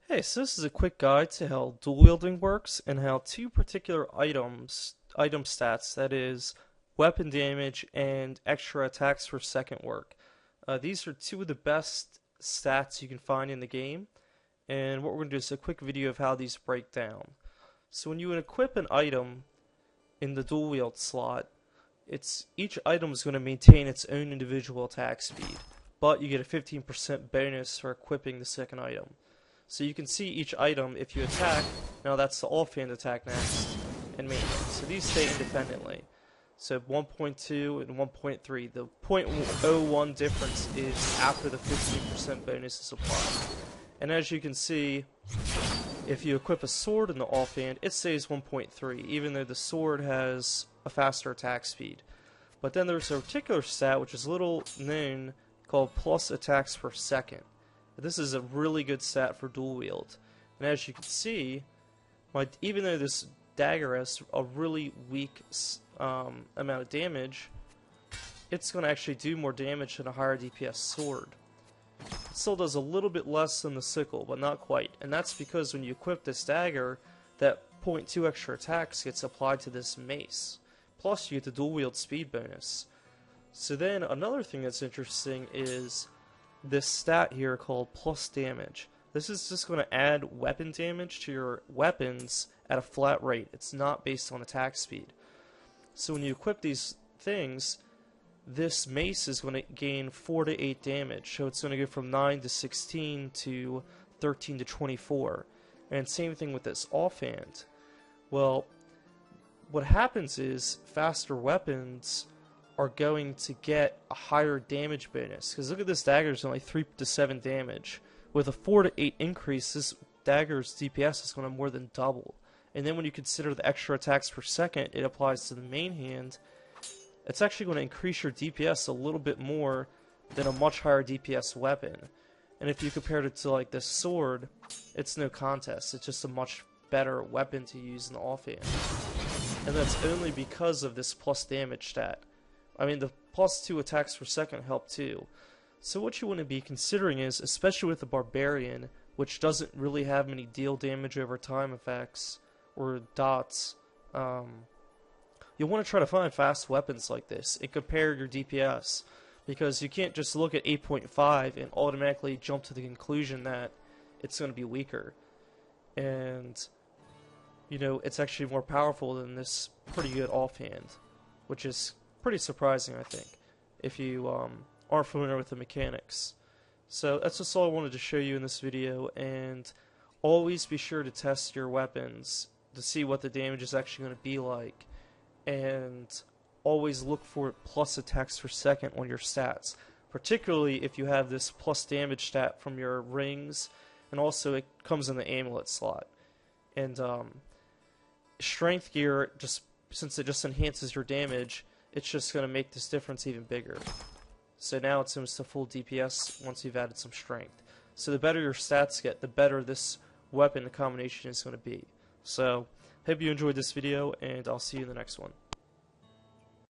Hey, so this is a quick guide to how dual wielding works and how two particular item stats, that is, weapon damage and extra attacks per second work. These are two of the best stats you can find in the game, and what we're going to do is a quick video of how these break down. So when you equip an item in the dual wield slot, each item is going to maintain its own individual attack speed, but you get a 15% bonus for equipping the second item. So you can see each item, if you attack, now that's the offhand attack next, and maintenance. So these stay independently. So 1.2 and 1.3. The 0.01 difference is after the 15% bonus is applied. And as you can see, if you equip a sword in the offhand, it stays 1.3, even though the sword has a faster attack speed. But then there's a particular stat, which is little known, called plus attacks per second. This is a really good stat for dual wield. And as you can see, even though this dagger has a really weak amount of damage, it's going to actually do more damage than a higher DPS sword. It still does a little bit less than the sickle, but not quite. And that's because when you equip this dagger, that 0.2 extra attacks gets applied to this mace. Plus you get the dual wield speed bonus. So then another thing that's interesting is this stat here called plus damage. This is just going to add weapon damage to your weapons at a flat rate. It's not based on attack speed. So when you equip these things, this mace is going to gain 4 to 8 damage. So it's going to go from 9 to 16 to 13 to 24. And same thing with this offhand. Well, what happens is faster weapons are going to get a higher damage bonus. Because look at this dagger, is only 3 to 7 damage. With a 4 to 8 increase, this dagger's DPS is going to more than double. And then when you consider the extra attacks per second it applies to the main hand, it's actually going to increase your DPS a little bit more than a much higher DPS weapon. And if you compare it to like this sword, it's no contest. It's just a much better weapon to use in the offhand. And that's only because of this plus damage stat. I mean, the plus 2 attacks per second help too. So what you want to be considering is, especially with the Barbarian, which doesn't really have many deal damage over time effects, or dots, you'll want to try to find fast weapons like this and compare your DPS. Because you can't just look at 8.5 and automatically jump to the conclusion that it's going to be weaker. And, you know, it's actually more powerful than this pretty good offhand, which is pretty surprising, I think, if you aren't familiar with the mechanics. So that's just all I wanted to show you in this video, and always be sure to test your weapons to see what the damage is actually going to be like, and always look for plus attacks per second on your stats, particularly if you have this plus damage stat from your rings, and also it comes in the amulet slot. And strength gear, just since it just enhances your damage, it's just going to make this difference even bigger. So now it's almost a full DPS once you've added some strength. So the better your stats get, the better this weapon combination is going to be. So, hope you enjoyed this video, and I'll see you in the next one.